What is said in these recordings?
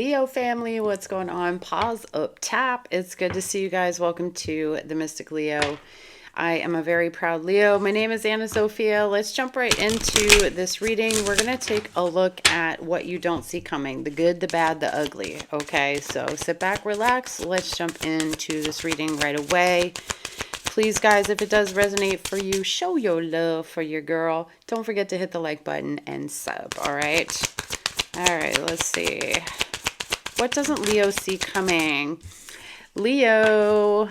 Leo family, what's going on? Pause up tap. It's good to see you guys. Welcome to the Mystic Leo. I am a very proud Leo. My name is Ana Zsofia. Let's jump right into this reading. We're going to take a look at what you don't see coming, the good, the bad, the ugly. Okay, so sit back, relax. Let's jump into this reading right away. Please, guys, if it does resonate for you, show your love for your girl. Don't forget to hit the like button and sub, all right? All right, let's see. What doesn't Leo see coming? Leo,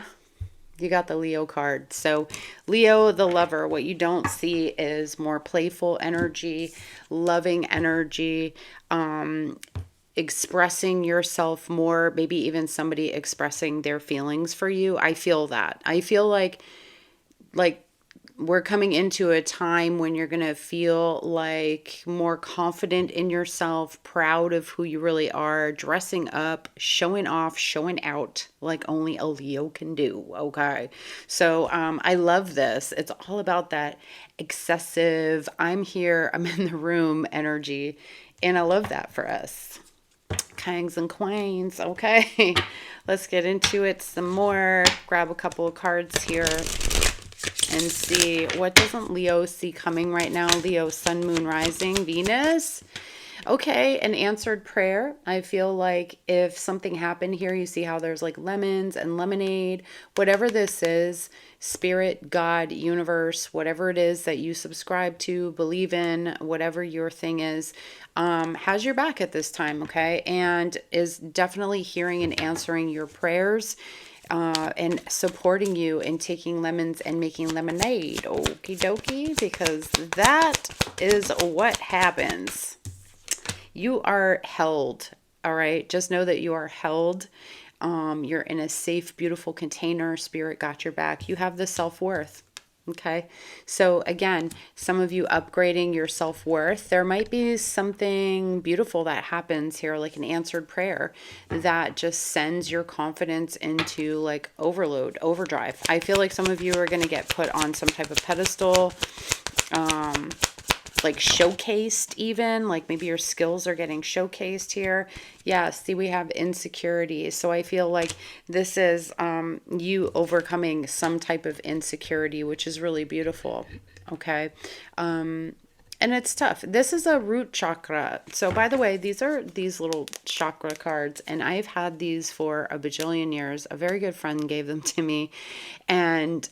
you got the Leo card. So Leo, the lover, what you don't see is more playful energy, loving energy, expressing yourself more, maybe even somebody expressing their feelings for you. I feel that. I feel like we're coming into a time when you're going to feel like more confident in yourself, proud of who you really are, dressing up, showing off, showing out like only a Leo can do. Okay. So I love this. It's all about that excessive, I'm here, I'm in the room energy. And I love that for us. Kings and queens. Okay. Let's get into it some more. Grab a couple of cards here and see what doesn't Leo see coming right now. Leo, sun, moon, rising, Venus. Okay, an answered prayer. I feel like if something happened here, you see how there's like lemons and lemonade, whatever this is, spirit, God, universe, whatever it is that you subscribe to, believe in, whatever your thing is, has your back at this time, okay? And is definitely hearing and answering your prayers. And supporting you in taking lemons and making lemonade. Okie dokie, because that is what happens. You are held, all right? Just know that you are held. You're in a safe, beautiful container. Spirit got your back. You have the self-worth. Okay, so again, some of you upgrading your self-worth. There might be something beautiful that happens here, like an answered prayer that just sends your confidence into like overload, overdrive. I feel like some of you are going to get put on some type of pedestal, like showcased even, like maybe your skills are getting showcased here. Yeah, see, we have insecurities. So I feel like this is you overcoming some type of insecurity, which is really beautiful. Okay. And it's tough. This is a root chakra. So by the way, these are these little chakra cards, and I've had these for a bajillion years. A very good friend gave them to me. And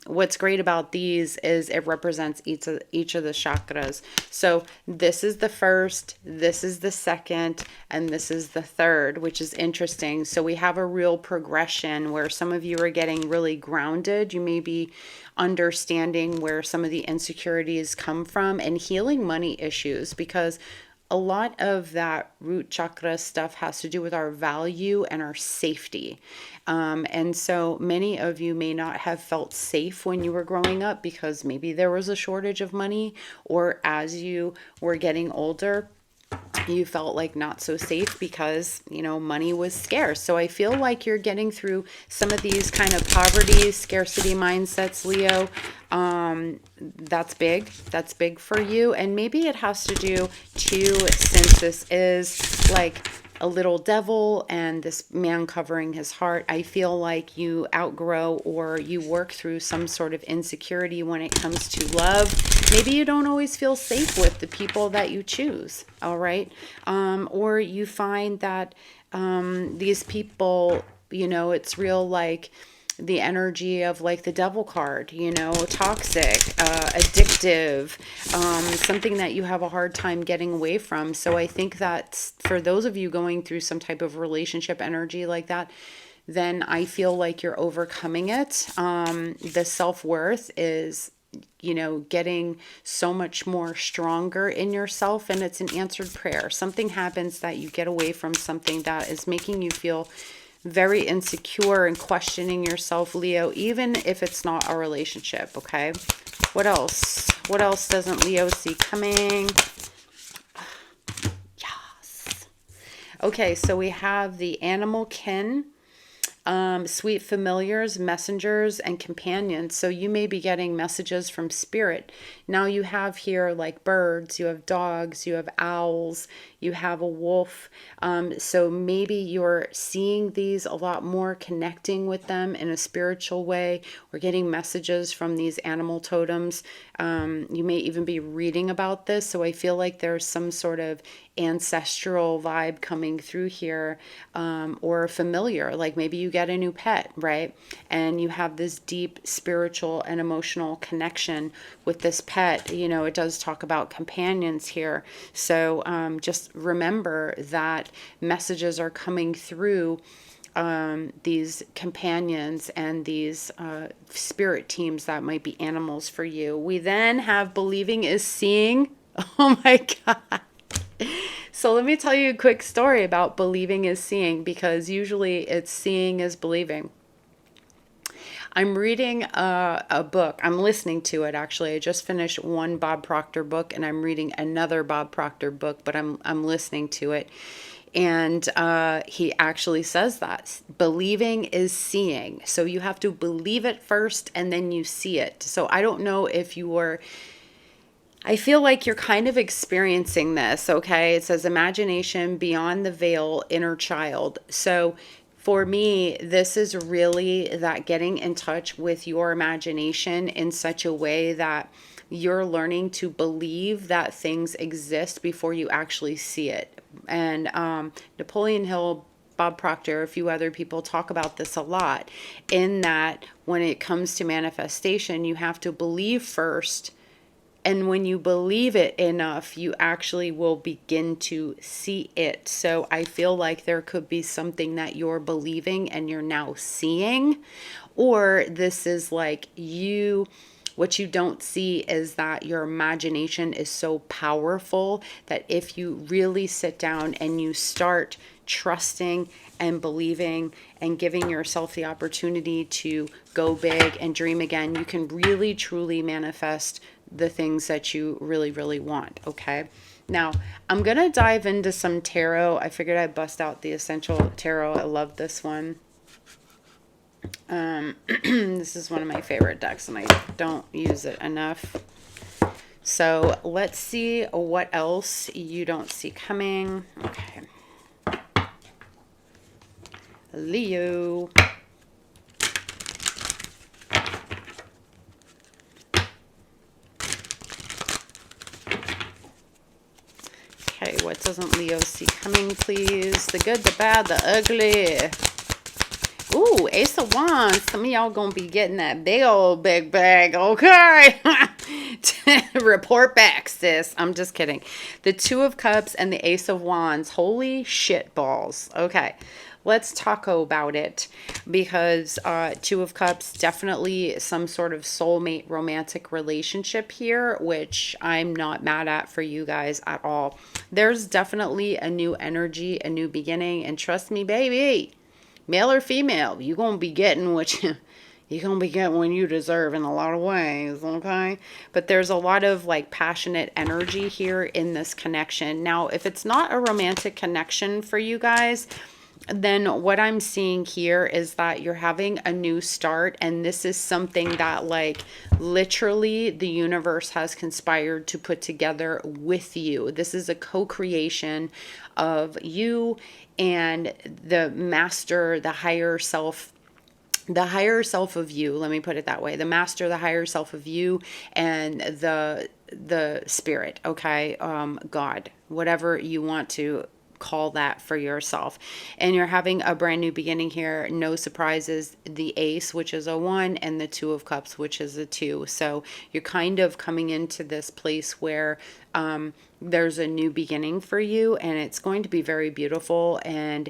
what's great about these is it represents each of the chakras. So this is the first, this is the second, and this is the third, which is interesting. So we have a real progression where some of you are getting really grounded. You may be understanding where some of the insecurities come from and healing money issues, because a lot of that root chakra stuff has to do with our value and our safety. And so many of you may not have felt safe when you were growing up because maybe there was a shortage of money, or as you were getting older, you felt like not so safe because, you know, money was scarce. So I feel like you're getting through some of these kind of poverty, scarcity mindsets, Leo. That's big. That's big for you. And maybe it has to do too, since this is like a little devil and this man covering his heart. I feel like you outgrow or you work through some sort of insecurity when it comes to love. Maybe you don't always feel safe with the people that you choose, all right? Or you find that these people, you know, it's real like the energy of like the devil card, you know, toxic, addictive, something that you have a hard time getting away from. So I think that for those of you going through some type of relationship energy like that, then I feel like you're overcoming it. The self-worth is, you know, getting so much more stronger in yourself, and it's an answered prayer. Something happens that you get away from something that is making you feel very insecure and questioning yourself, Leo, even if it's not a relationship. Okay, what else? What else doesn't Leo see coming? Yes. Okay, so we have the animal kin, sweet familiars, messengers, and companions. So you may be getting messages from spirit. Now you have here like birds, you have dogs, you have owls, you have a wolf. So maybe you're seeing these a lot more, connecting with them in a spiritual way, or getting messages from these animal totems. You may even be reading about this. So I feel like there's some sort of ancestral vibe coming through here, or familiar, like maybe you get a new pet, right? And you have this deep spiritual and emotional connection with this pet. You know, it does talk about companions here. So just remember that messages are coming through these companions and these spirit teams that might be animals for you. We then have believing is seeing. Oh my God. So let me tell you a quick story about believing is seeing, because usually it's seeing is believing. I'm reading a book. I'm listening to it, actually. I just finished one Bob Proctor book, and I'm reading another Bob Proctor book, but I'm listening to it. And he actually says that believing is seeing. So you have to believe it first, and then you see it. So I don't know if you were... I feel like you're kind of experiencing this, okay? It says imagination beyond the veil, inner child. So for me, this is really that getting in touch with your imagination in such a way that you're learning to believe that things exist before you actually see it. And Napoleon Hill, Bob Proctor, a few other people talk about this a lot, in that when it comes to manifestation, you have to believe first. And when you believe it enough, you actually will begin to see it. So I feel like there could be something that you're believing and you're now seeing. Or this is like what you don't see is that your imagination is so powerful that if you really sit down and you start trusting and believing and giving yourself the opportunity to go big and dream again, you can really truly manifest the things that you really, really want. Okay. Now I'm going to dive into some tarot. I figured I'd bust out the Essential Tarot. I love this one. This is one of my favorite decks, and I don't use it enough. So let's see what else you don't see coming. Okay. Leo. Okay, what doesn't Leo see coming, please? The good, the bad, the ugly. Ooh, Ace of Wands. Some of y'all gonna be getting that big old big bag, okay? Report back, sis. I'm just kidding. The Two of Cups and the Ace of Wands. Holy shit balls. Okay, let's talk about it, because Two of Cups, definitely some sort of soulmate romantic relationship here, which I'm not mad at for you guys at all. There's definitely a new energy, a new beginning, and trust me, baby, male or female, you're going to be getting what you're going to be getting when you deserve in a lot of ways, okay? But there's a lot of like passionate energy here in this connection. Now, if it's not a romantic connection for you guys, then what I'm seeing here is that you're having a new start, and this is something that like literally the universe has conspired to put together with you. This is a co-creation of you and the master, the higher self of you, let me put it that way, the master, the higher self of you, and the spirit, okay, God, whatever you want to call that for yourself. And you're having a brand new beginning here. No surprises. The Ace, which is a 1, and the Two of Cups, which is a 2. So you're kind of coming into this place where there's a new beginning for you, and it's going to be very beautiful. And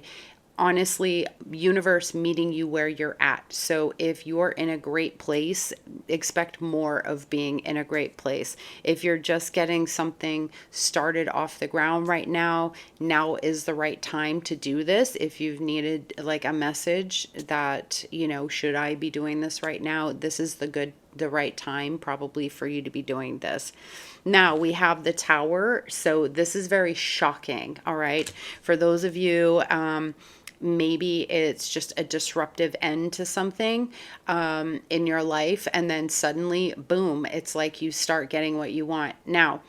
honestly, universe meeting you where you're at. So if you're in a great place, expect more of being in a great place. If you're just getting something started off the ground right now, now is the right time to do this. If you've needed like a message that, you know, should I be doing this right now? This is the right time probably for you to be doing this. Now we have the Tower. So this is very shocking. All right. For those of you, maybe it's just a disruptive end to something in your life, and then suddenly, boom, it's like you start getting what you want. Now,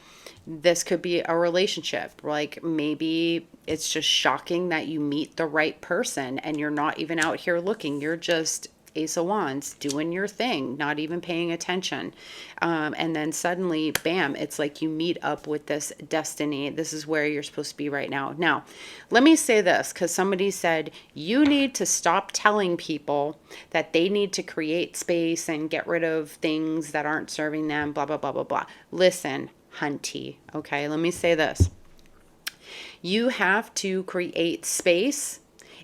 This could be a relationship. Like maybe it's just shocking that you meet the right person and you're not even out here looking. You're just Ace of Wands doing your thing, not even paying attention. And then suddenly, bam, it's like you meet up with this destiny. This is where you're supposed to be right now. Now, let me say this, because somebody said you need to stop telling people that they need to create space and get rid of things that aren't serving them, blah, blah, blah, blah, blah. Listen, hunty, okay, let me say this. You have to create space.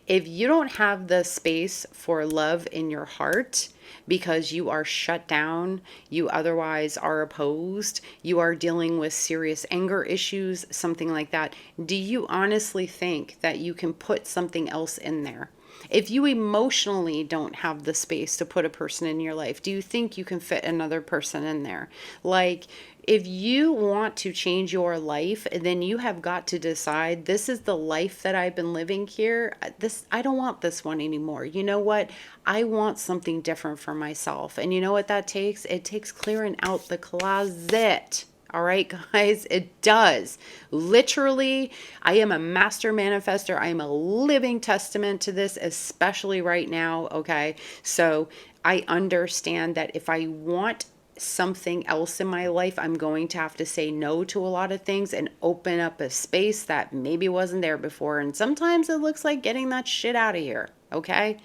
If you don't have the space for love in your heart because you are shut down, you otherwise are opposed, you are dealing with serious anger issues, something like that, do you honestly think that you can put something else in there? If you emotionally don't have the space to put a person in your life, do you think you can fit another person in there? Like, if you want to change your life, then you have got to decide, this is the life that I've been living here. I don't want this one anymore. You know what? I want something different for myself. And you know what that takes? It takes clearing out the closet. All right, guys, it does. Literally, I am a master manifester. I am a living testament to this, especially right now. Okay, so I understand that if I want something else in my life, I'm going to have to say no to a lot of things and open up a space that maybe wasn't there before. And sometimes it looks like getting that shit out of here. Okay,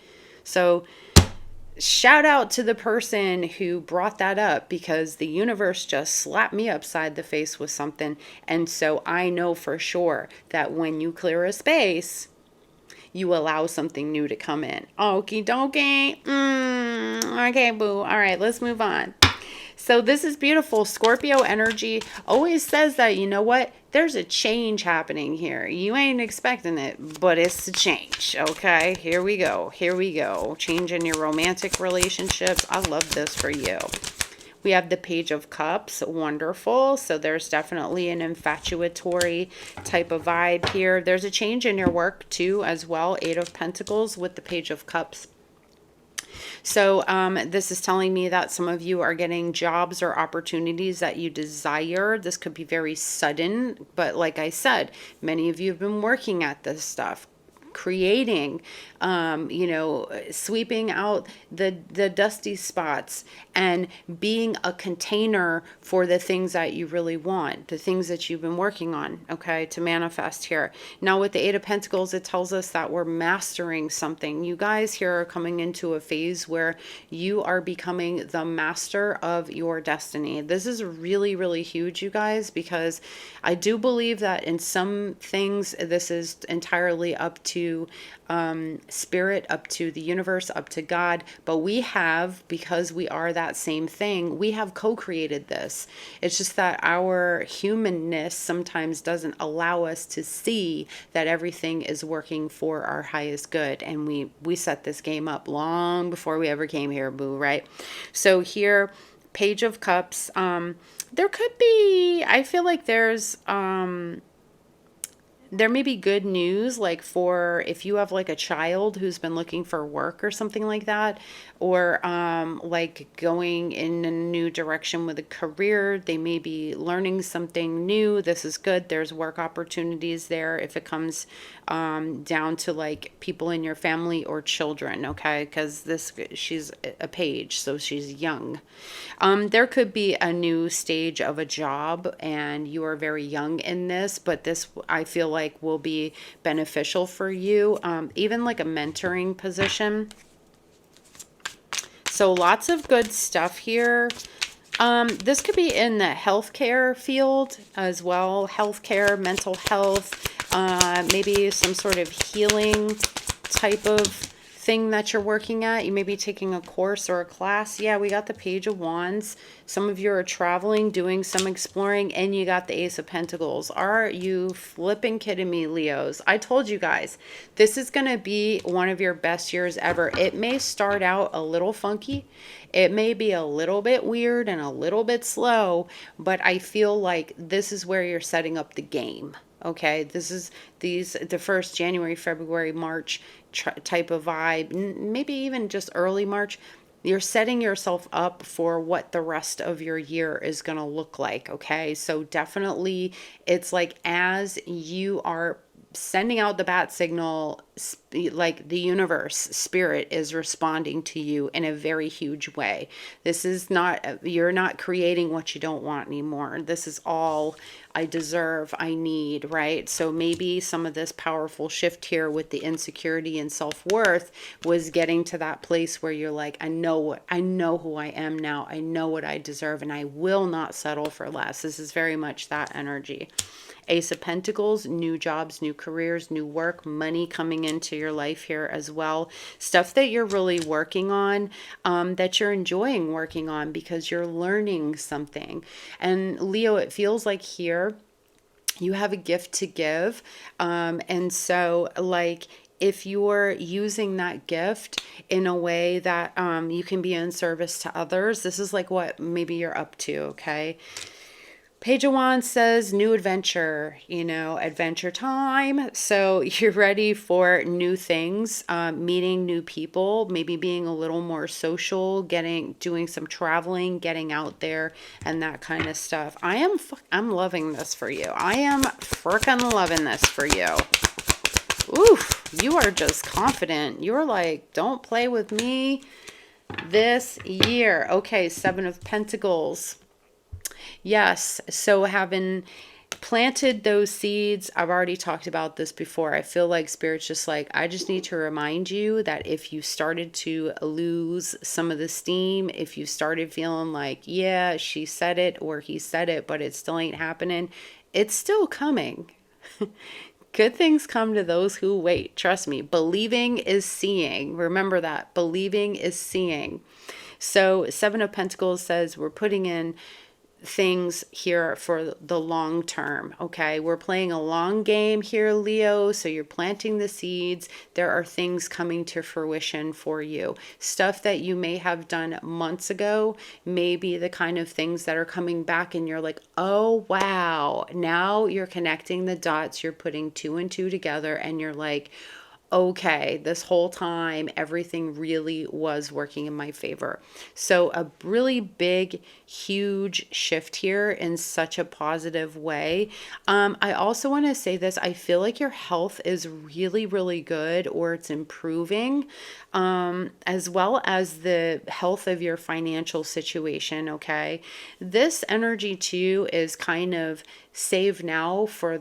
so shout out to the person who brought that up, because the universe just slapped me upside the face with something. And so I know for sure that when you clear a space, you allow something new to come in. Okie dokie. Okay, boo. All right, let's move on. So this is beautiful. Scorpio energy always says that, you know what? There's a change happening here. You ain't expecting it, but it's a change. Okay, here we go. Here we go. Change in your romantic relationships. I love this for you. We have the Page of Cups. Wonderful. So there's definitely an infatuatory type of vibe here. There's a change in your work too as well. Eight of Pentacles with the Page of Cups. So this is telling me that some of you are getting jobs or opportunities that you desire. This could be very sudden, but like I said, many of you have been working at this stuff, creating, sweeping out the dusty spots and being a container for the things that you really want, the things that you've been working on, okay, to manifest here. Now with the Eight of Pentacles, it tells us that we're mastering something. You guys here are coming into a phase where you are becoming the master of your destiny. This is really, really huge, you guys, because I do believe that in some things, this is entirely up to spirit, up to the universe, up to God. But we have, because we are that same thing, we have co-created this. It's just that our humanness sometimes doesn't allow us to see that everything is working for our highest good. And we set this game up long before we ever came here, boo, right? So here, Page of Cups, there could be, I feel like there may be good news, like for if you have like a child who's been looking for work or something like that, or like going in a new direction with a career. They may be learning something new. This is good. There's work opportunities there if it comes down to like people in your family or children, okay? Because she's a page, so she's young. There could be a new stage of a job and you are very young in this, but this I feel like will be beneficial for you. Even like a mentoring position. So lots of good stuff here. This could be in the healthcare field as well. Healthcare, mental health, maybe some sort of healing type of thing that you're working at. You may be taking a course or a class. Yeah, we got the Page of Wands. Some of you are traveling, doing some exploring, and you got the Ace of Pentacles. Are you flipping kidding me, Leos? I told you guys, this is going to be one of your best years ever. It may start out a little funky. It may be a little bit weird and a little bit slow, but I feel like this is where you're setting up the game. Okay, this is the first January, February, March type of vibe, maybe even just early March. you're setting yourself up for what the rest of your year is going to look like. Okay. So definitely it's like as you are sending out the bat signal, like the universe, spirit is responding to you in a very huge way. This is not, you're not creating what you don't want anymore. This is all I deserve, I need, right? So maybe some of this powerful shift here with the insecurity and self-worth was getting to that place where you're like, I know who I am now. I know what I deserve, and I will not settle for less. This is very much that energy. Ace of Pentacles, new jobs, new careers, new work, money coming into your life here as well. Stuff that you're really working on, that you're enjoying working on because you're learning something. And Leo, it feels like here you have a gift to give. And so like, if you're using that gift in a way that you can be in service to others, this is like what maybe you're up to, okay? Page of Wands says new adventure, adventure time. So you're ready for new things, meeting new people, maybe being a little more social, doing some traveling, getting out there and that kind of stuff. I'm loving this for you. I am freaking loving this for you. Oof, you are just confident. You're like, don't play with me this year. Okay, Seven of Pentacles. Yes, so having planted those seeds, I've already talked about this before. I feel like Spirit's just like, I just need to remind you that if you started to lose some of the steam, if you started feeling like, yeah, she said it or he said it, but it still ain't happening, it's still coming. Good things come to those who wait. Trust me. Believing is seeing. Remember that. Believing is seeing. So Seven of Pentacles says we're putting in things here for the long term. Okay, we're playing a long game here, Leo. So you're planting the seeds. There are things coming to fruition for you. Stuff that you may have done months ago, maybe the kind of things that are coming back and you're like, oh wow, now you're connecting the dots, you're putting two and two together and you're like, okay, this whole time, everything really was working in my favor. So a really big, huge shift here in such a positive way. I also want to say this. I feel like your health is really, really good, or it's improving, as well as the health of your financial situation. Okay. This energy too is kind of save now for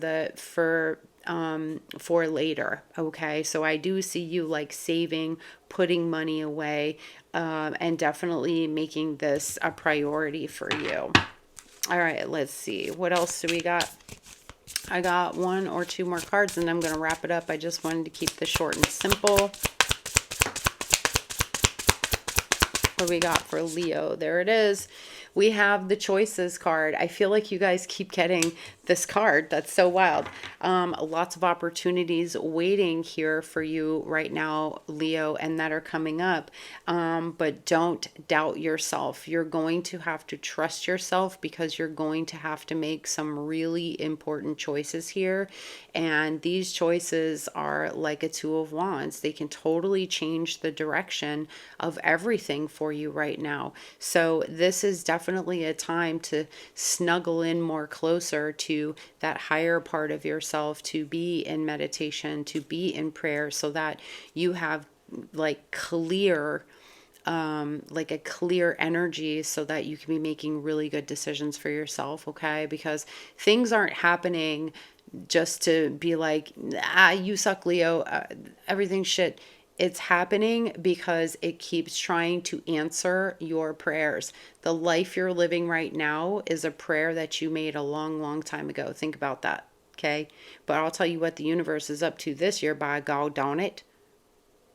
later. Okay. So I do see you like saving, putting money away, and definitely making this a priority for you. All right, let's see. What else do we got? I got one or two more cards and I'm going to wrap it up. I just wanted to keep this short and simple. What do we got for Leo? There it is. We have the choices card. I feel like you guys keep getting this card. That's so wild. Lots of opportunities waiting here for you right now, Leo, and that are coming up. But don't doubt yourself. You're going to have to trust yourself because you're going to have to make some really important choices here. And these choices are like a Two of Wands. They can totally change the direction of everything for you right now. So this is definitely a time to snuggle in more closer to that higher part of yourself, to be in meditation, to be in prayer, so that you have like a clear energy so that you can be making really good decisions for yourself. Okay. Because things aren't happening just to be like, you suck, Leo, everything's shit. It's happening because it keeps trying to answer your prayers. The life you're living right now is a prayer that you made a long, long time ago. Think about that. Okay. But I'll tell you what the universe is up to this year, by God darn it.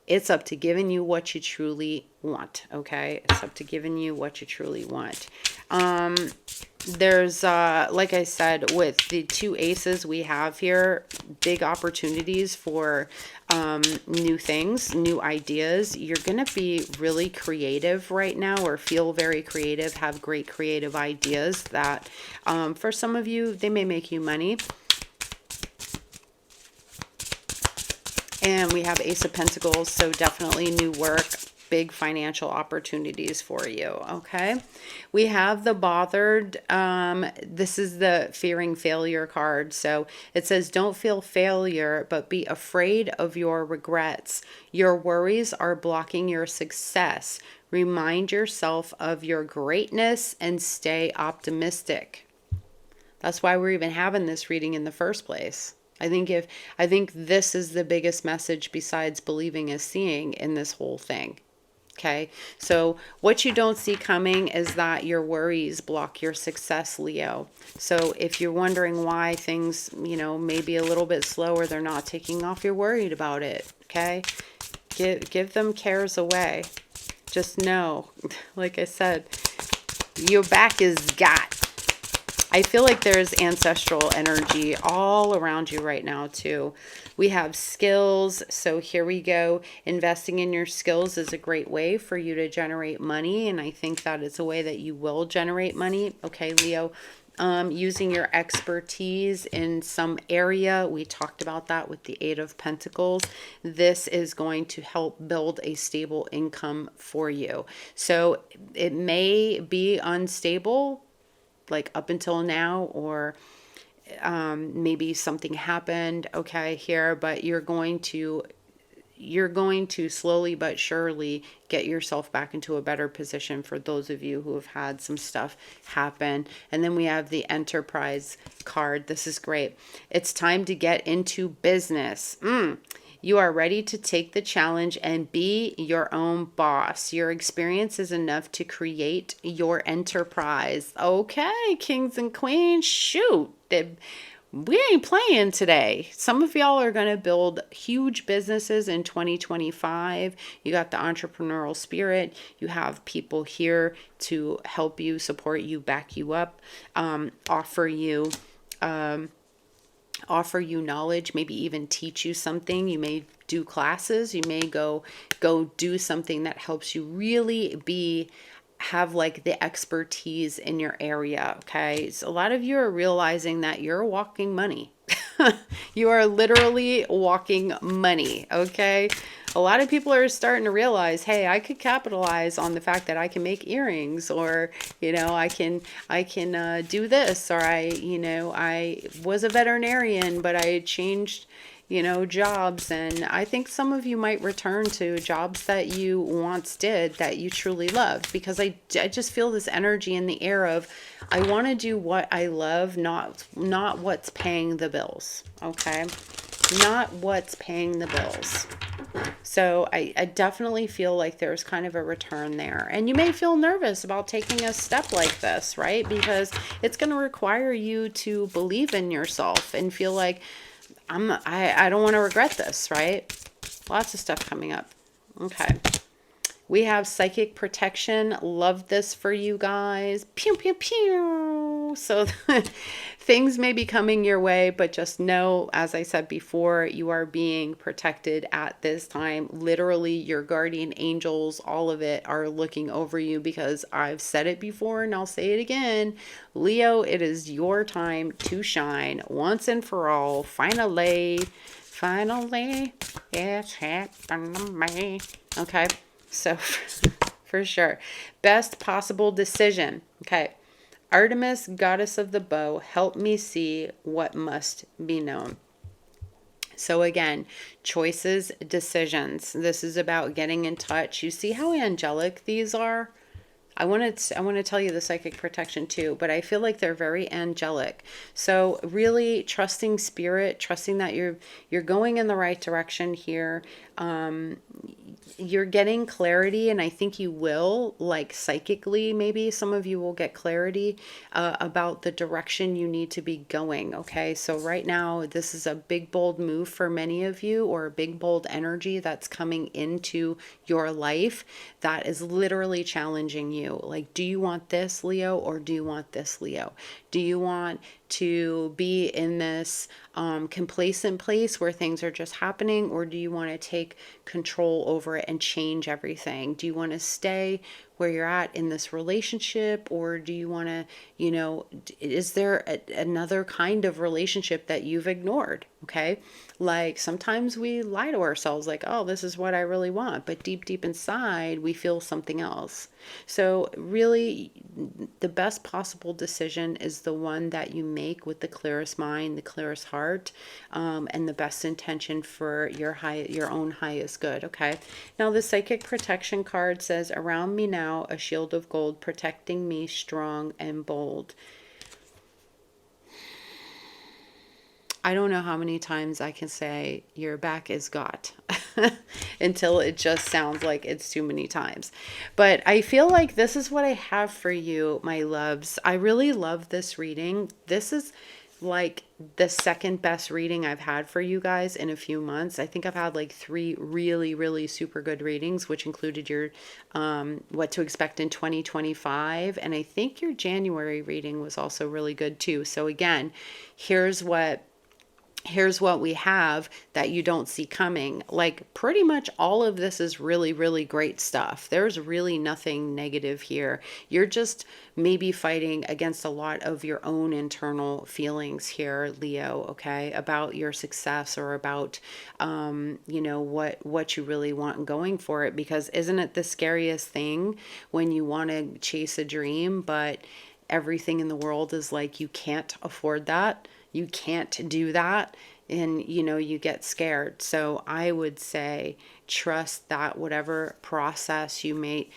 It's up to giving you what you truly want. Okay. It's up to giving you what you truly want. There's, like I said, with the two aces we have here, big opportunities for new things, new ideas. You're going to be really creative right now, or feel very creative, have great creative ideas that for some of you, they may make you money. And we have Ace of Pentacles, so definitely new work, big financial opportunities for you. Okay. We have the bothered. This is the fearing failure card. So it says, don't feel failure, but be afraid of your regrets. Your worries are blocking your success. Remind yourself of your greatness and stay optimistic. That's why we're even having this reading in the first place. I think this is the biggest message besides believing is seeing in this whole thing. Okay, so what you don't see coming is that your worries block your success, Leo. So if you're wondering why things, may be a little bit slower, they're not taking off, you're worried about it. Okay, give them cares away. Just know, like I said, your back is got. I feel like there's ancestral energy all around you right now too. We have skills. So here we go. Investing in your skills is a great way for you to generate money. And I think that is a way that you will generate money. Okay, Leo. Using your expertise in some area. We talked about that with the Eight of Pentacles. This is going to help build a stable income for you. So it may be unstable, like up until now, or maybe something happened, okay, here, but you're going to slowly but surely get yourself back into a better position for those of you who have had some stuff happen. And then we have the Enterprise card. This is great. It's time to get into business. You are ready to take the challenge and be your own boss. Your experience is enough to create your enterprise. Okay, kings and queens, shoot. We ain't playing today. Some of y'all are going to build huge businesses in 2025. You got the entrepreneurial spirit. You have people here to help you, support you, back you up, offer you knowledge, maybe even teach you something. You may do classes. You may go do something that helps you really have like the expertise in your area. Okay. So a lot of you are realizing that you're walking money. You are literally walking money. Okay. A lot of people are starting to realize, hey, I could capitalize on the fact that I can make earrings, or, I can do this, or I was a veterinarian, but I changed, jobs. And I think some of you might return to jobs that you once did that you truly loved, because I just feel this energy in the air of, I want to do what I love, not what's paying the bills. Okay. Not what's paying the bills. So I definitely feel like there's kind of a return there. And you may feel nervous about taking a step like this, right? Because it's going to require you to believe in yourself and feel like, I don't want to regret this, right? Lots of stuff coming up. Okay. We have psychic protection. Love this for you guys. Pew, pew, pew. So things may be coming your way, but just know, as I said before, you are being protected at this time. Literally, your guardian angels, all of it, are looking over you, because I've said it before and I'll say it again. Leo, it is your time to shine once and for all. Finally, it's happened to me. Okay. So for sure, best possible decision. Okay. Artemis, goddess of the bow, help me see what must be known. So again, choices, decisions. This is about getting in touch. You see how angelic these are? I want to tell you the psychic protection too, but I feel like they're very angelic. So really trusting spirit, trusting that you're going in the right direction here. You're getting clarity, and I think you will, like psychically, maybe some of you will get clarity about the direction you need to be going. Okay, so right now this is a big bold move for many of you, or a big bold energy that's coming into your life that is literally challenging you. Like, do you want this, Leo, or do you want this, Leo? Do you want to be in this complacent place where things are just happening, or do you want to take control over it and change everything? Do you want to stay where you're at in this relationship, or do you want to, is there another kind of relationship that you've ignored? Okay. Like sometimes we lie to ourselves like, oh, this is what I really want. But deep, deep inside, we feel something else. So really, the best possible decision is the one that you make with the clearest mind, the clearest heart, and the best intention for your own highest good. Okay. Now the psychic protection card says, around me now, a shield of gold protecting me strong and bold. I don't know how many times I can say your back is got until it just sounds like it's too many times. But I feel like this is what I have for you, my loves. I really love this reading. This is like the second best reading I've had for you guys in a few months. I think I've had like 3 really, really super good readings, which included your what to expect in 2025. And I think your January reading was also really good too. So again, here's what we have that you don't see coming. Like pretty much all of this is really, really great stuff. There's really nothing negative here. You're just maybe fighting against a lot of your own internal feelings here, Leo, okay, about your success or about, what you really want and going for it. Because isn't it the scariest thing when you want to chase a dream, but everything in the world is like, you can't afford that. You can't do that, and you get scared. So I would say trust that whatever process you may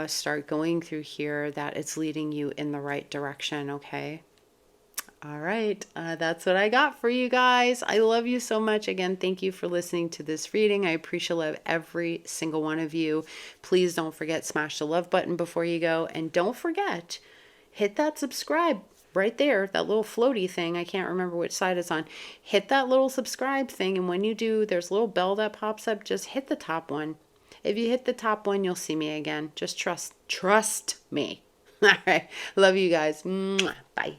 start going through here, that it's leading you in the right direction. Okay. All right. That's what I got for you guys. I love you so much. Again, thank you for listening to this reading. I appreciate every single one of you. Please don't forget, smash the love button before you go, and don't forget, hit that subscribe right there, that little floaty thing. I can't remember which side it's on. Hit that little subscribe thing, and when you do, there's a little bell that pops up. Just hit the top one. If you hit the top one, you'll see me again. Just trust me. All right. Love you guys. Mwah. Bye.